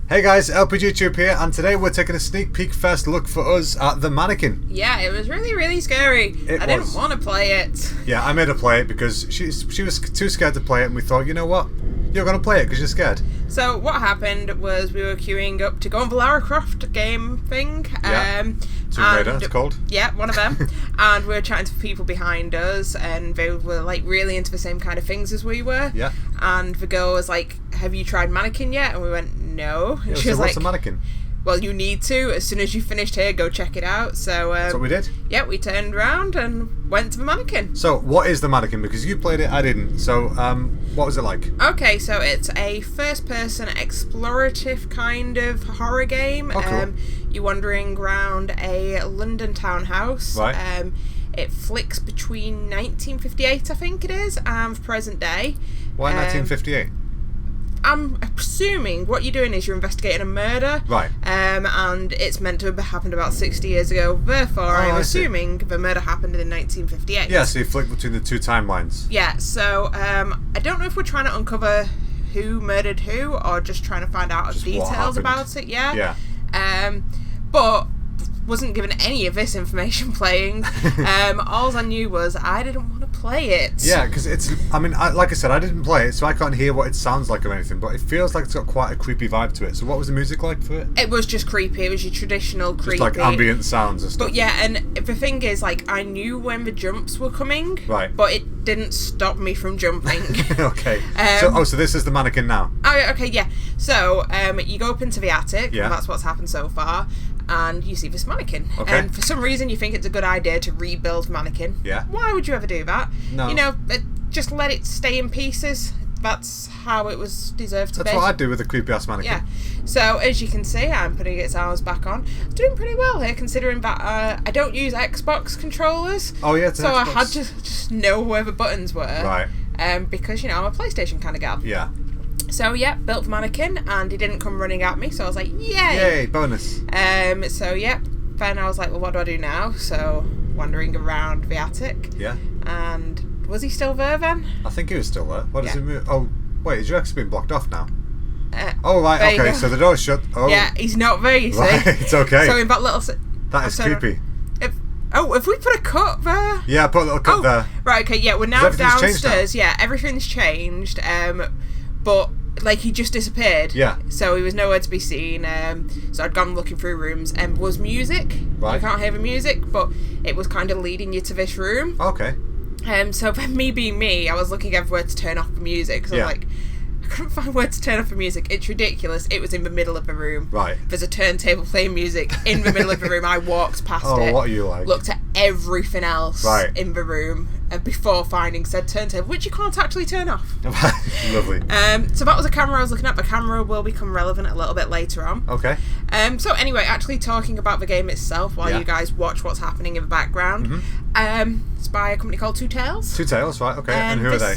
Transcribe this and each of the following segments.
Hey guys, LPGTube here, and today we're taking a sneak peek first look for us at the Mannequin. Yeah, it was really scary. I didn't want to play it. Yeah, I made her play it because she was too scared to play it, and we thought, you know what, you're going to play it because you're scared. So what happened was we were queuing up to go on the Lara Croft game thing. Yeah. Tomb Raider, it's called. Yeah, one of them. And we were chatting to people behind us, and they were like really into the same kind of things as we were. Yeah. And the girl was like, "Have you tried Mannequin yet?" And we went, "No." And She was like, "What's a Mannequin?" "Well, you need to. As soon as you finished here, go check it out." So that's what we did. Yeah, we turned around and went to the Mannequin. So, what is the Mannequin? Because you played it, I didn't. So, what was it like? Okay, so it's a first-person explorative kind of horror game. Oh, cool. You're wandering around a London townhouse. Right. It flicks between 1958, I think it is, and present day. Why 1958? I'm assuming what you're doing is you're investigating a murder. Right. And it's meant to have happened about 60 years ago. Therefore, I'm assuming the murder happened in 1958. Yeah, so you flick between the two timelines. Yeah, so I don't know if we're trying to uncover who murdered who or just trying to find out details about it. Yeah. But wasn't given any of this information playing. All I knew was I didn't want to play it. Yeah, because like I said, I didn't play it, so I can't hear what it sounds like or anything, but it feels like it's got quite a creepy vibe to it. So what was the music like for it? It was just creepy. It was your traditional creepy. Just like ambient sounds and stuff. But yeah, and the thing is, like, I knew when the jumps were coming. Right. But it didn't stop me from jumping. Okay. So this is the Mannequin now? Oh, okay, yeah. So, you go up into the attic, yeah. And that's what's happened so far, and you see this Mannequin. Okay. And for some reason you think it's a good idea to rebuild Mannequin. Yeah. Why would you ever do that? No. You know, just let it stay in pieces. That's how it was deserved to be. That's what I'd do with a creepy-ass Mannequin. Yeah. So, as you can see, I'm putting its arms back on. Doing pretty well here, considering that I don't use Xbox controllers. Oh, yeah, it's an So Xbox. I had to just know where the buttons were. Right. Because, you know, I'm a PlayStation kind of gal. Yeah. So, yeah, built the Mannequin, and he didn't come running at me, so I was like, yay! Yay, bonus. So, yeah, then I was like, well, what do I do now? So, wandering around the attic. Yeah. And was he still there then? I think he was still there. What does he move? Oh, wait, is your exit being blocked off now? Oh, right, okay, so the door's shut. Oh. Yeah, he's not there, you see. Right, it's okay. So, in that little... That is creepy. Have we put a cut there? Yeah, put a little cut there. Right, okay, yeah, we're now downstairs. Now? Yeah, everything's changed. But, like, he just disappeared. Yeah. So he was nowhere to be seen. So I'd gone looking through rooms, and was music. Right. You can't hear the music, but it was kind of leading you to this room. Okay. So for me being me, I was looking everywhere to turn off the music. So I was like, I couldn't find where to turn off the music. It's ridiculous. It was in the middle of the room. Right. There's a turntable playing music in the middle of the room. I walked past it. Oh, what are you like? Looked at everything else in the room before finding said turntable, which you can't actually turn off. Lovely. So that was a camera I was looking at. The camera will become relevant a little bit later on. Okay. So anyway, actually talking about the game itself while you guys watch what's happening in the background. It's by a company called Two Tails. Two Tails, right? Okay. And who are they?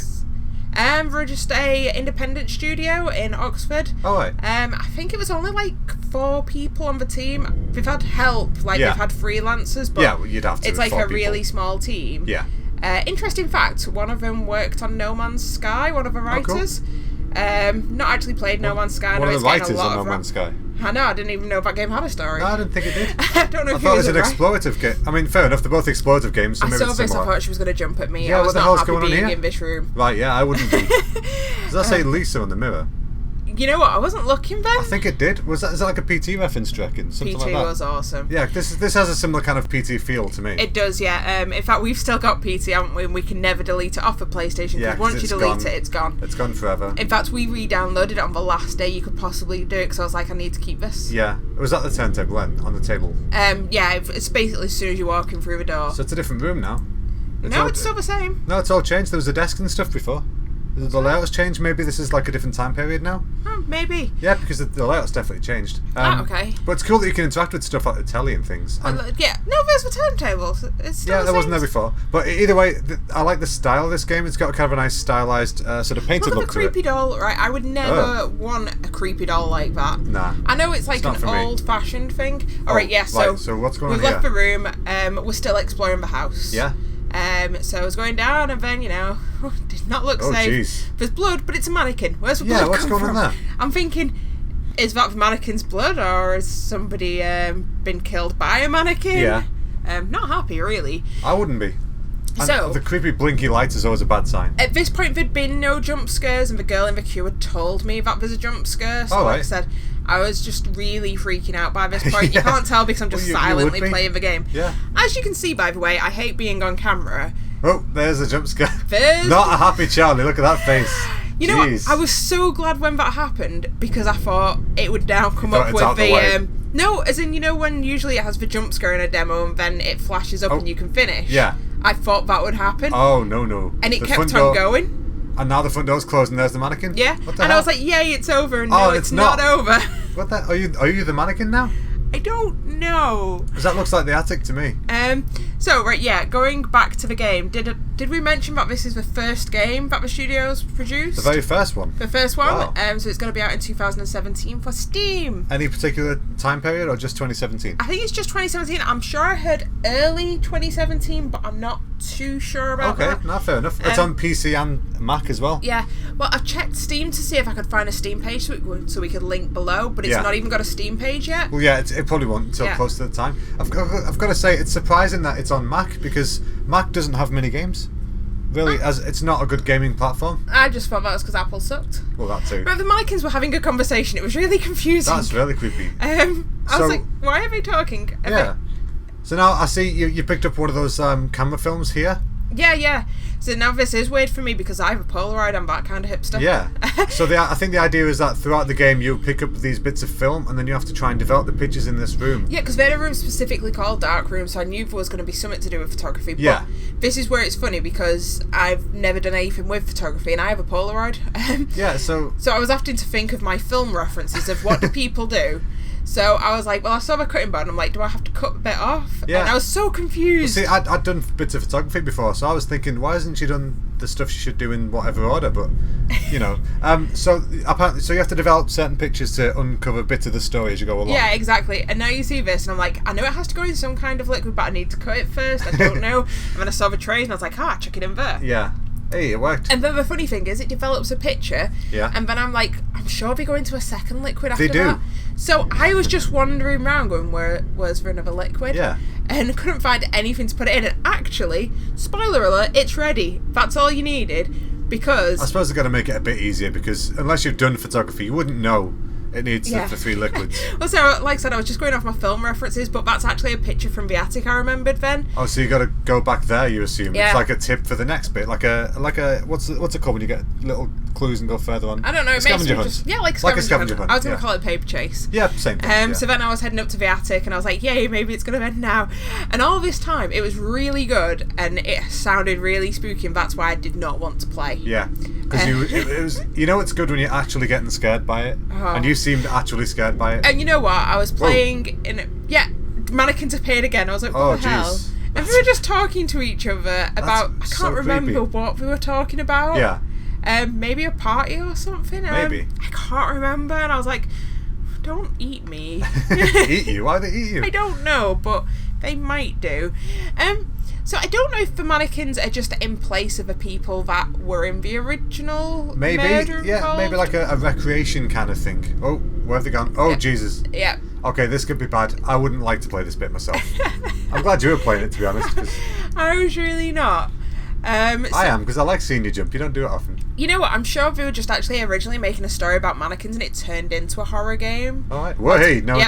We're just a independent studio in Oxford. Oh, right. I think it was only like 4 people on the team. We've had help, like we've had freelancers, but well, you'd have to. It's like a really small team. Yeah. Interesting fact: one of them worked on No Man's Sky. One of the writers. Oh, cool. Not actually played No Man's Sky. One of the writers on No Man's Sky. I know. I didn't even know that game had a story. No, I didn't think it did. I don't know. I thought it was an explorative game. I mean, fair enough. They're both explorative games. So I maybe saw it's this. similar. I thought she was going to jump at me. Yeah, I was what the not hell's happy going on being here? in this room. Right. Yeah, I wouldn't be. Does that say Lisa on the mirror? You know what? I wasn't looking then. I think it did. Is that like a PT reference, do you reckon? Something PT like that. was awesome. Yeah, this has a similar kind of PT feel to me. It does, yeah. In fact, we've still got PT, haven't we? And we can never delete it off of PlayStation, because once you delete it, it's gone. It's gone forever. In fact, we re-downloaded it on the last day you could possibly do it, because I was like, I need to keep this. Yeah. Was that the turntable then, on the table? Yeah, it's basically as soon as you're walking through the door. So it's a different room now? It's still the same. No, it's all changed. There was a desk and stuff before. The layout's changed. Maybe this is like a different time period now. Oh, maybe. Yeah, because the layout's definitely changed. Okay. But it's cool that you can interact with stuff like the telly and things. Yeah. No, there's the turntables. It's still that wasn't there before. But either way, I like the style of this game. It's got kind of a nice stylized, sort of painted look to it. Look at the creepy doll, right? I would never want a creepy doll like that. Nah. I know it's like an old-fashioned thing. Alright, yeah, so what's going on here? We've left the room. We're still exploring the house. Yeah. So I was going down, and then, did not look safe. Geez. There's blood, but it's a mannequin. Where's the blood what's come going from? on there? I'm thinking, is that the mannequin's blood, or has somebody been killed by a mannequin? Yeah. Not happy, really. I wouldn't be. And So the creepy blinky lights is always a bad sign. At this point, there'd been no jump scares, and the girl in the queue had told me that there's a jump scare. So, like I said, I was just really freaking out by this point. You can't tell because I'm just silently playing the game. Yeah. As you can see, by the way, I hate being on camera. Oh, there's a jump scare. Not a happy Charlie. Look at that face. You know what? I was so glad when that happened because I thought it would now come up with the no, as in, you know, when usually it has the jump scare in a demo and then it flashes up and you can finish. Yeah. I thought that would happen. Oh, no. And it kept on going. And now the front door's closed and there's the mannequin? Yeah. What the hell? I was like, yay, it's over. And no, it's not over. What the? Are you the mannequin now? I don't know. Because that looks like the attic to me. So, right, yeah, going back to the game, did we mention that this is the first game that the studio's produced? The very first one? The first one. Wow. So it's going to be out in 2017 for Steam. Any particular time period or just 2017? I think it's just 2017. I'm sure I heard early 2017, but I'm not too sure about that. Okay, no, fair enough. It's on PC and Mac as well. Yeah. Well, I've checked Steam to see if I could find a Steam page so we could link below, but it's not even got a Steam page yet. Well, yeah, it probably won't until close to the time. I've got to say, it's surprising that it's on Mac because Mac doesn't have mini games. Really, as it's not a good gaming platform. I just thought that was because Apple sucked. Well, that too. But the mannequins were having a conversation. It was really confusing. That's really creepy. I was like, why are they talking? So now I see you picked up one of those camera films here. Yeah. So now this is weird for me because I have a Polaroid. I'm that kind of hipster. Yeah. So I think the idea is that throughout the game you pick up these bits of film and then you have to try and develop the pictures in this room. Yeah, because they had a room specifically called Dark Room, so I knew there was going to be something to do with photography. But this is where it's funny because I've never done anything with photography and I have a Polaroid. So I was having to think of my film references of what do people do. So I was like, well, I saw the cutting board and I'm like, do I have to cut a bit off? Yeah. And I was so confused. Well, see, I'd done bits of photography before, so I was thinking, why hasn't she done the stuff she should do in whatever order? But, you know. So apparently, so you have to develop certain pictures to uncover bits of the story as you go along. Yeah, exactly. And now you see this and I'm like, I know it has to go in some kind of liquid, but I need to cut it first. I don't know. And then I saw the trays and I was like, chuck it in there. Yeah. Hey, it worked. And then the funny thing is, it develops a picture. Yeah. And then I'm like, I'm sure they go into a second liquid after that. They do. So I was just wandering around going, where was for another liquid? Yeah. And couldn't find anything to put it in. And actually, spoiler alert, it's ready. That's all you needed. Because I suppose they've got to make it a bit easier because unless you've done photography, you wouldn't know it needs the 3 liquids. Well, so like I said, I was just going off my film references, but that's actually a picture from the attic I remembered then. Oh, so you got to go back there, you assume? Yeah. It's like a tip for the next bit, like a what's it called when you get little clues and go further on? I don't know. It makes me just like a scavenger hunt. I was going to call it paper chase. Yeah, same thing. So then I was heading up to the attic and I was like, yay, maybe it's going to end now. And all this time, it was really good and it sounded really spooky, and that's why I did not want to play. Yeah, because it was, you know, it's good when you're actually getting scared by it, and you seemed actually scared by it. And you know what? I was playing mannequins appeared again. I was like, what the hell? And we were just talking to each other about, I can't remember what we were talking about. Yeah. Maybe a party or something. Maybe. I can't remember. And I was like, don't eat me. Eat you? Why do they eat you? I don't know, but they might do. So I don't know if the mannequins are just in place of the people that were in the original murder involved. Maybe like a recreation kind of thing. Oh, where have they gone? Oh, Jesus. Yeah. Okay, this could be bad. I wouldn't like to play this bit myself. I'm glad you were playing it, to be honest. I was really not. I am, because I like seeing you jump. You don't do it often. You know what? I'm sure they were just actually originally making a story about mannequins and it turned into a horror game. All right. Well, hey, no.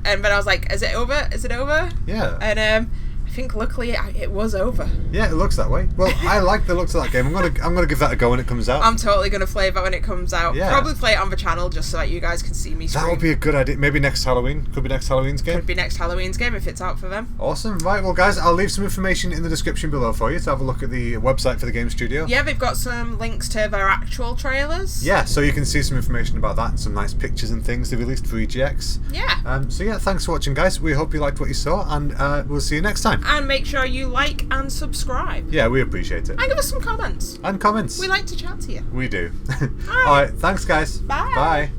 And but I was like, is it over? Is it over? Yeah. And I think luckily it was over. Yeah, it looks that way. Well, I like the looks of that game. I'm gonna give that a go when it comes out. I'm totally gonna play that when it comes out. Yeah. Probably play it on the channel just so that you guys can see me scream. That would be a good idea. Maybe next Halloween. Could be next Halloween's game. Could be next Halloween's game if it's out for them. Awesome. Right, well guys, I'll leave some information in the description below for you to have a look at the website for the game studio. Yeah, they've got some links to their actual trailers. Yeah, so you can see some information about that and some nice pictures and things they released for EGX. Yeah. So yeah, thanks for watching guys. We hope you liked what you saw, and we'll see you next time. And make sure you like and subscribe. Yeah, we appreciate it. And give us some comments. And comments. We like to chat to you. We do. Alright, thanks guys. Bye. Bye.